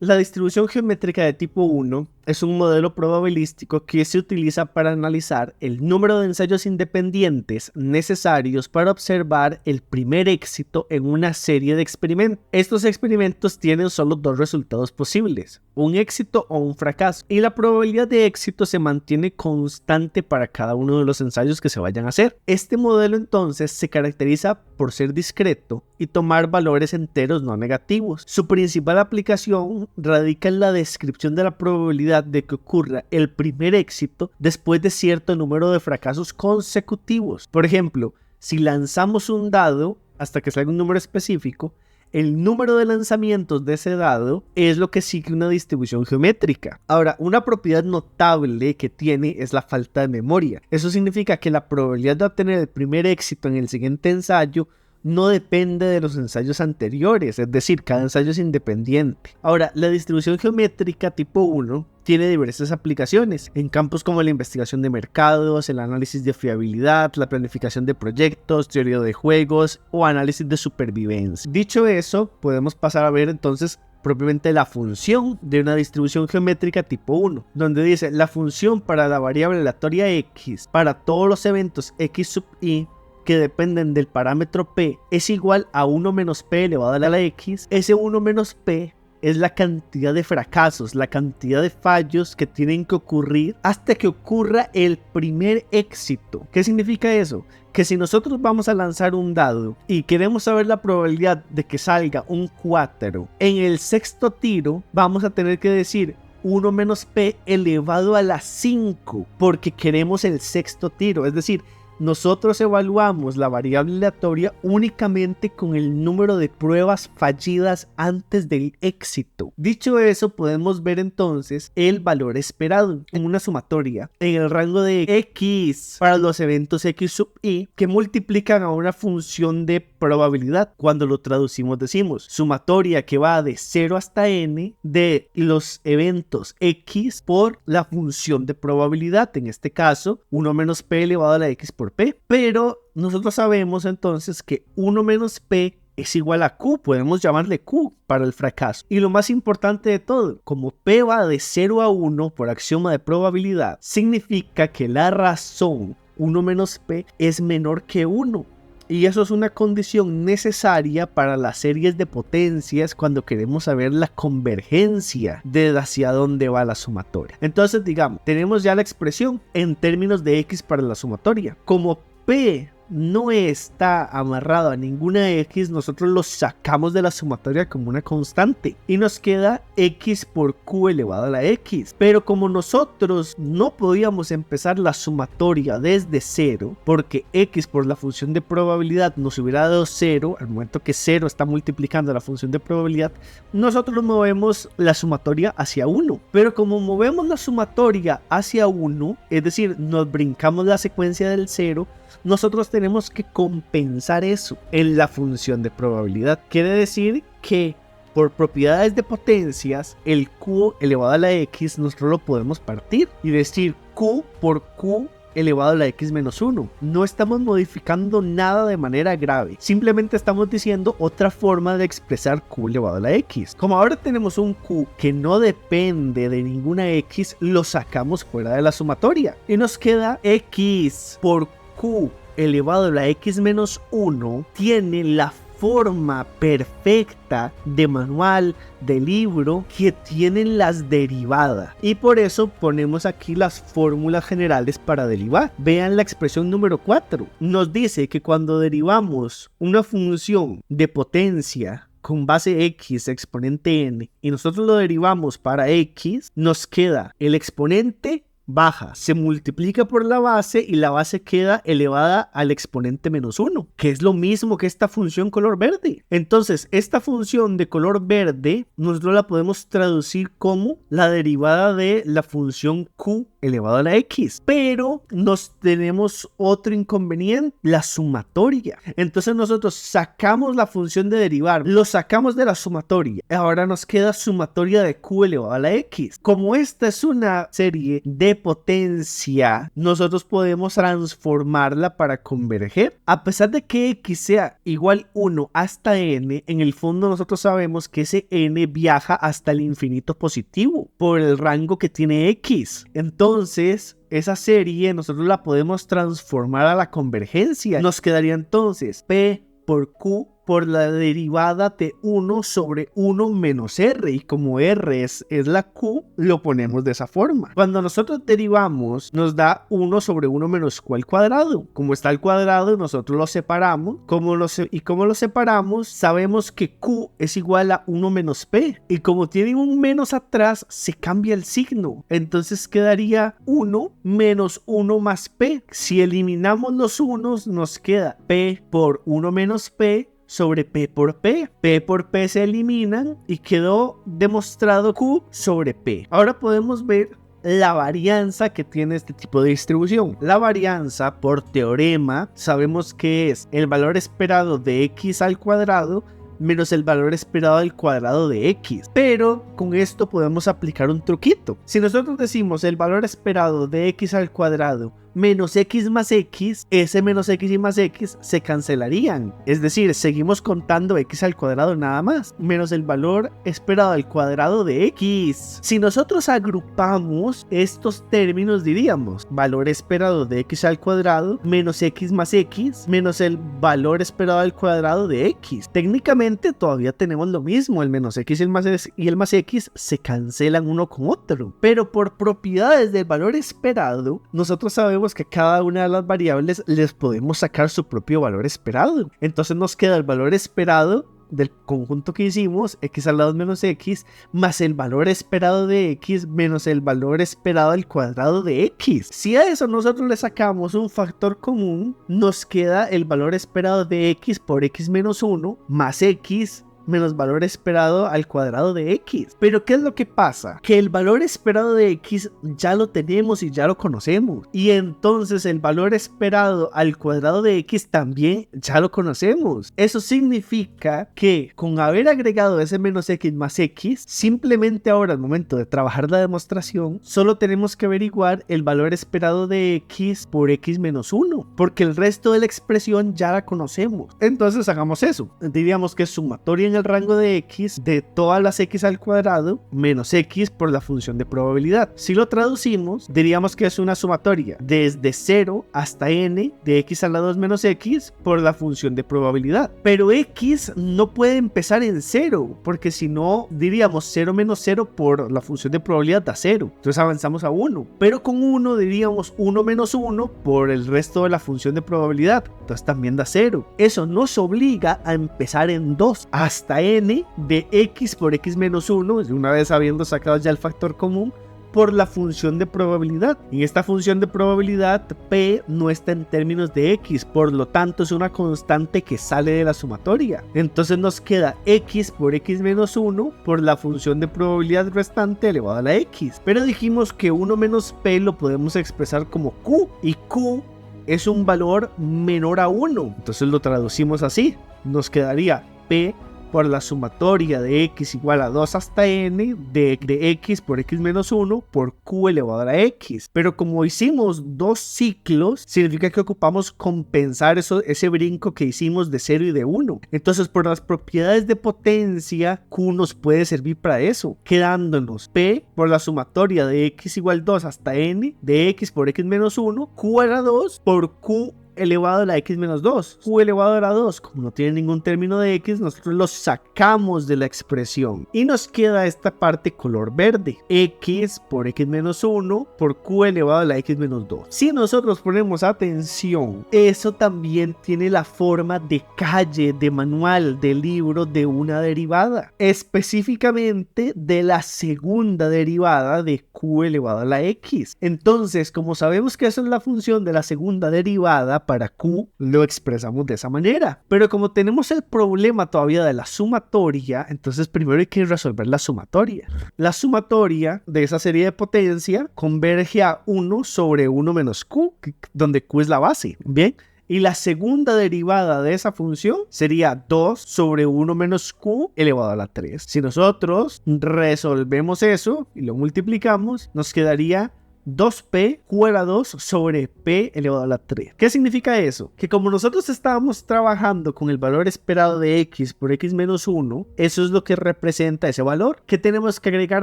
La distribución geométrica de tipo 1 es un modelo probabilístico que se utiliza para analizar el número de ensayos independientes necesarios para observar el primer éxito en una serie de experimentos. Estos experimentos tienen solo dos resultados posibles, un éxito o un fracaso, y la probabilidad de éxito se mantiene constante para cada uno de los ensayos que se vayan a hacer. Este modelo entonces se caracteriza por ser discreto y tomar valores enteros no negativos. Su principal aplicación radica en la descripción de la probabilidad de que ocurra el primer éxito después de cierto número de fracasos consecutivos. Por ejemplo, si lanzamos un dado hasta que salga un número específico, el número de lanzamientos de ese dado es lo que sigue una distribución geométrica. Ahora, una propiedad notable que tiene es la falta de memoria. Eso significa que la probabilidad de obtener el primer éxito en el siguiente ensayo no depende de los ensayos anteriores, es decir, cada ensayo es independiente. Ahora, la distribución geométrica tipo 1 tiene diversas aplicaciones en campos como la investigación de mercados, el análisis de fiabilidad, la planificación de proyectos, teoría de juegos o análisis de supervivencia. Dicho eso, podemos pasar a ver entonces propiamente la función de una distribución geométrica tipo 1, donde dice la función para la variable aleatoria x para todos los eventos x sub i que dependen del parámetro p es igual a 1 menos p elevado a la x. Ese 1 menos p es la cantidad de fracasos, la cantidad de fallos que tienen que ocurrir hasta que ocurra el primer éxito. ¿Qué significa eso? Que si nosotros vamos a lanzar un dado y queremos saber la probabilidad de que salga un 4, en el sexto tiro vamos a tener que decir 1 menos p elevado a la 5 porque queremos el sexto tiro, es decir, nosotros evaluamos la variable aleatoria únicamente con el número de pruebas fallidas antes del éxito. Dicho eso, podemos ver entonces el valor esperado en una sumatoria en el rango de x para los eventos x sub i que multiplican a una función de probabilidad. Cuando lo traducimos decimos sumatoria que va de 0 hasta n de los eventos x por la función de probabilidad, en este caso 1 menos p elevado a la x por p, pero nosotros sabemos entonces que 1 menos p es igual a q, podemos llamarle q para el fracaso. Y lo más importante de todo, como p va de 0 a 1 por axioma de probabilidad, significa que la razón 1 menos p es menor que 1. Y eso es una condición necesaria para las series de potencias cuando queremos saber la convergencia de hacia dónde va la sumatoria. Entonces, digamos, tenemos ya la expresión en términos de x para la sumatoria. Como p no está amarrado a ninguna x, nosotros lo sacamos de la sumatoria como una constante y nos queda x por q elevado a la x. Pero como nosotros no podíamos empezar la sumatoria desde 0 porque x por la función de probabilidad nos hubiera dado 0, al momento que 0 está multiplicando la función de probabilidad, nosotros movemos la sumatoria hacia 1. Pero como movemos la sumatoria hacia 1, es decir, nos brincamos la secuencia del 0, nosotros tenemos que compensar eso en la función de probabilidad. Quiere decir que por propiedades de potencias, el q elevado a la x nosotros lo podemos partir y decir q por q elevado a la x menos 1. No estamos modificando nada de manera grave, simplemente estamos diciendo otra forma de expresar q elevado a la x. Como ahora tenemos un q que no depende de ninguna x, lo sacamos fuera de la sumatoria y nos queda x por q elevado a la x menos 1 tiene la forma perfecta de manual, de libro, que tienen las derivadas. Y por eso ponemos aquí las fórmulas generales para derivar. Vean la expresión número 4. Nos dice que cuando derivamos una función de potencia con base x exponente n y nosotros lo derivamos para x, nos queda el exponente baja, se multiplica por la base y la base queda elevada al exponente menos 1, que es lo mismo que esta función color verde. Entonces, esta función de color verde nosotros la podemos traducir como la derivada de la función q elevado a la x. Pero nos tenemos otro inconveniente, la sumatoria. Entonces nosotros sacamos la función de derivar, lo sacamos de la sumatoria. Ahora nos queda sumatoria de q elevado a la x. Como esta es una serie de potencia, nosotros podemos transformarla para converger. A pesar de que x sea igual 1 hasta n, en el fondo nosotros sabemos que ese n viaja hasta el infinito positivo por el rango que tiene x. Entonces, esa serie nosotros la podemos transformar a la convergencia. Nos quedaría entonces p por q por la derivada de 1 sobre 1 menos r, y como r es la q, lo ponemos de esa forma. Cuando nosotros derivamos, nos da 1 sobre 1 menos q al cuadrado. Como está al cuadrado, nosotros lo separamos. ¿Cómo lo separamos? Sabemos que q es igual a 1 menos p, y como tiene un menos atrás, se cambia el signo. Entonces quedaría 1 menos 1 más p. Si eliminamos los unos, nos queda p por 1 menos p sobre p por p. P por p se eliminan y quedó demostrado q sobre p. Ahora podemos ver la varianza que tiene este tipo de distribución. La varianza, por teorema, sabemos que es el valor esperado de x al cuadrado menos el valor esperado al cuadrado de x. Pero con esto podemos aplicar un truquito. Si nosotros decimos el valor esperado de x al cuadrado menos x más x, ese menos x y más x se cancelarían. Es decir, seguimos contando x al cuadrado nada más, menos el valor esperado al cuadrado de x. Si nosotros agrupamos estos términos, diríamos valor esperado de x al cuadrado menos x más x menos el valor esperado al cuadrado de x. Técnicamente todavía tenemos lo mismo, el menos x y el más x se cancelan uno con otro. Pero por propiedades del valor esperado, nosotros sabemos que cada una de las variables les podemos sacar su propio valor esperado. Entonces nos queda el valor esperado del conjunto que hicimos, x al lado menos x, más el valor esperado de x menos el valor esperado al cuadrado de x. Si a eso nosotros le sacamos un factor común, nos queda el valor esperado de x por x menos 1 más x menos valor esperado al cuadrado de x. Pero ¿qué es lo que pasa? Que el valor esperado de x ya lo tenemos y ya lo conocemos, y entonces el valor esperado al cuadrado de x también ya lo conocemos. Eso significa que con haber agregado ese menos x más x, simplemente ahora al momento de trabajar la demostración solo tenemos que averiguar el valor esperado de x por x menos 1, porque el resto de la expresión ya la conocemos. Entonces hagamos eso. Diríamos que es sumatoria en el rango de x de todas las x al cuadrado menos x por la función de probabilidad. Si lo traducimos, diríamos que es una sumatoria desde 0 hasta n de x a la 2 menos x por la función de probabilidad. Pero x no puede empezar en 0, porque si no, diríamos 0 menos 0 por la función de probabilidad da 0. Entonces avanzamos a 1. Pero con 1 diríamos 1 menos 1 por el resto de la función de probabilidad. Entonces también da 0. Eso nos obliga a empezar en 2 hasta n de x por x menos 1, una vez habiendo sacado ya el factor común, por la función de probabilidad. En esta función de probabilidad, p no está en términos de x, por lo tanto es una constante que sale de la sumatoria. Entonces nos queda x por x menos 1 por la función de probabilidad restante elevado a la x. Pero dijimos que 1 menos p lo podemos expresar como q, y q es un valor menor a 1. Entonces lo traducimos así. Nos quedaría p por la sumatoria de x igual a 2 hasta n de x por x menos 1 por q elevado a la x. Pero como hicimos dos ciclos, significa que ocupamos compensar ese brinco que hicimos de 0 y de 1. Entonces, por las propiedades de potencia, q nos puede servir para eso, quedándonos p por la sumatoria de x igual 2 hasta n de x por x menos 1, q a la 2 por q elevado a la x menos 2. Q elevado a la 2, como no tiene ningún término de x, nosotros lo sacamos de la expresión y nos queda esta parte color verde, x por x menos 1 por q elevado a la x menos 2. Si nosotros ponemos atención, eso también tiene la forma de calle, de manual, de libro de una derivada, específicamente de la segunda derivada de q elevado a la x. Entonces, como sabemos que esa es la función de la segunda derivada, para Q lo expresamos de esa manera. Pero como tenemos el problema todavía de la sumatoria, entonces primero hay que resolver la sumatoria. La sumatoria de esa serie de potencia converge a 1 sobre 1 menos Q, donde Q es la base. Bien. Y la segunda derivada de esa función sería 2 sobre 1 menos Q elevado a la 3. Si nosotros resolvemos eso y lo multiplicamos, nos quedaría 2p Q a la 2 sobre p elevado a la 3. ¿Qué significa eso? Que como nosotros estábamos trabajando con el valor esperado de x por x menos 1, eso es lo que representa ese valor. ¿Qué tenemos que agregar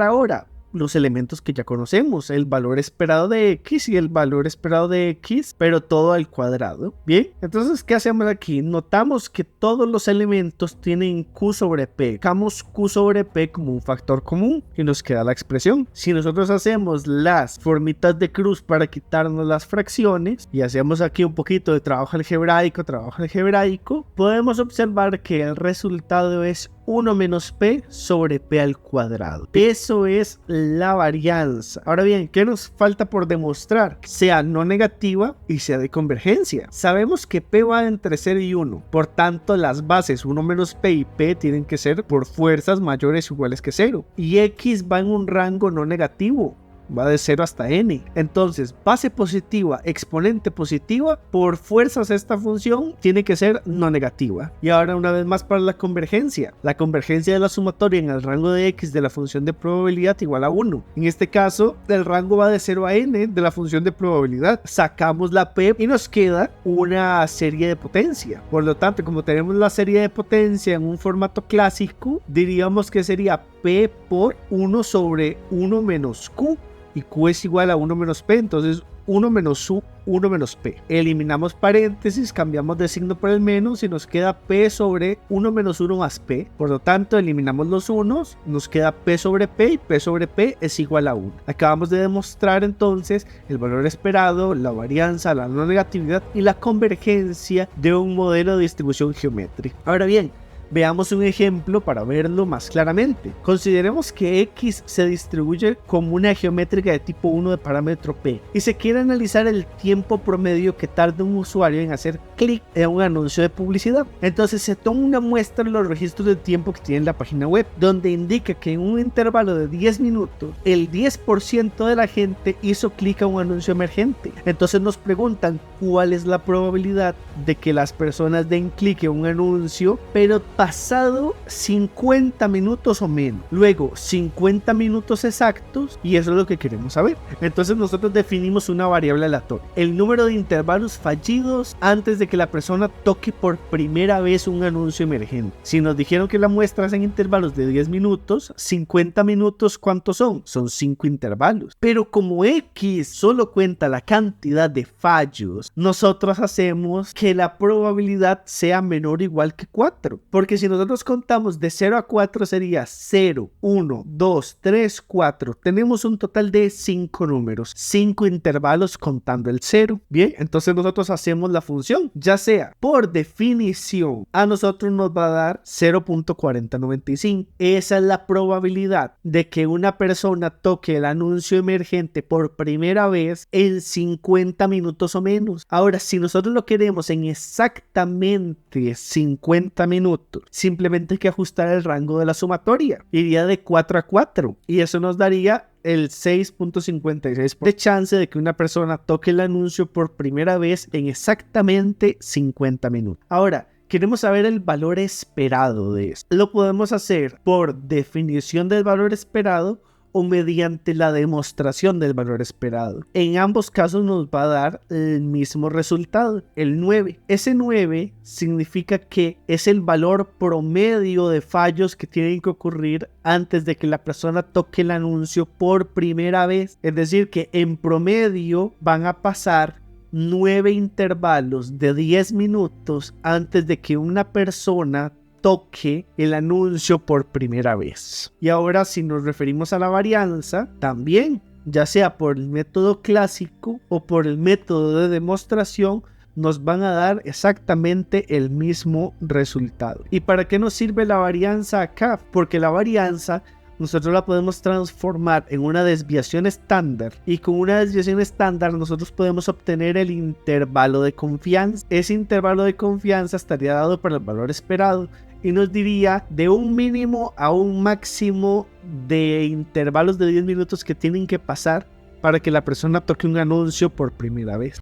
ahora? Los elementos que ya conocemos, el valor esperado de x y el valor esperado de x, pero todo al cuadrado. Bien, entonces ¿qué hacemos aquí? Notamos que todos los elementos tienen q sobre p. Sacamos q sobre p como un factor común y nos queda la expresión. Si nosotros hacemos las formitas de cruz para quitarnos las fracciones y hacemos aquí un poquito de trabajo algebraico, podemos observar que el resultado es 1 menos p sobre p al cuadrado. Eso es la varianza. Ahora bien, ¿qué nos falta por demostrar? Sea no negativa y sea de convergencia. Sabemos que p va entre 0 y 1. Por tanto, las bases 1 menos p y p tienen que ser por fuerzas mayores o iguales que 0. Y x va en un rango no negativo. Va de 0 hasta n. Entonces, base positiva, exponente positiva, por fuerzas esta función tiene que ser no negativa. Y ahora una vez más para la convergencia. La convergencia de la sumatoria en el rango de x de la función de probabilidad igual a 1. En este caso, el rango va de 0 a n de la función de probabilidad. Sacamos la p y nos queda una serie de potencia. Por lo tanto, como tenemos la serie de potencia en un formato clásico, diríamos que sería p por 1 sobre 1 menos q. Y q es igual a 1 menos p, entonces 1 menos u, 1 menos p. Eliminamos paréntesis, cambiamos de signo por el menos y nos queda p sobre 1 menos 1 más p. Por lo tanto, eliminamos los unos, nos queda p sobre p y p sobre p es igual a 1. Acabamos de demostrar entonces el valor esperado, la varianza, la no negatividad y la convergencia de un modelo de distribución geométrica. Ahora bien, veamos un ejemplo para verlo más claramente. Consideremos que X se distribuye como una geométrica de tipo 1 de parámetro P y se quiere analizar el tiempo promedio que tarda un usuario en hacer clic en un anuncio de publicidad. Entonces se toma una muestra de los registros de tiempo que tiene la página web, donde indica que en un intervalo de 10 minutos, el 10% de la gente hizo clic a un anuncio emergente. Entonces nos preguntan cuál es la probabilidad de que las personas den clic en un anuncio, pero pasado 50 minutos o menos. Luego 50 minutos exactos y eso es lo que queremos saber. Entonces nosotros definimos una variable aleatoria, el número de intervalos fallidos antes de que la persona toque por primera vez un anuncio emergente. Si nos dijeron que la muestra es en intervalos de 10 minutos, 50 minutos ¿cuántos son? Son 5 intervalos. Pero como X solo cuenta la cantidad de fallos, nosotros hacemos que la probabilidad sea menor o igual que 4. Porque si nosotros contamos de 0 a 4 sería 0, 1, 2, 3, 4. Tenemos un total de 5 números, 5 intervalos contando el 0. Bien, entonces nosotros hacemos la función, ya sea por definición, a nosotros nos va a dar 0.4095. Esa es la probabilidad de que una persona toque el anuncio emergente por primera vez en 50 minutos o menos. Ahora, si nosotros lo queremos en exactamente 50 minutos, simplemente hay que ajustar el rango de la sumatoria. Iría de 4 a 4 y eso nos daría el 6.56% de chance de que una persona toque el anuncio por primera vez en exactamente 50 minutos. Ahora, queremos saber el valor esperado de esto. Lo podemos hacer por definición del valor esperado o mediante la demostración del valor esperado. En ambos casos nos va a dar el mismo resultado, el 9. Ese 9 significa que es el valor promedio de fallos que tienen que ocurrir antes de que la persona toque el anuncio por primera vez. Es decir, que en promedio van a pasar 9 intervalos de 10 minutos antes de que una persona toque el anuncio por primera vez. Y ahora, si nos referimos a la varianza, también, ya sea por el método clásico o por el método de demostración, nos van a dar exactamente el mismo resultado. ¿Y para qué nos sirve la varianza acá? Porque la varianza nosotros la podemos transformar en una desviación estándar, y con una desviación estándar nosotros podemos obtener el intervalo de confianza. Ese intervalo de confianza estaría dado por el valor esperado y nos diría de un mínimo a un máximo de intervalos de 10 minutos que tienen que pasar para que la persona toque un anuncio por primera vez.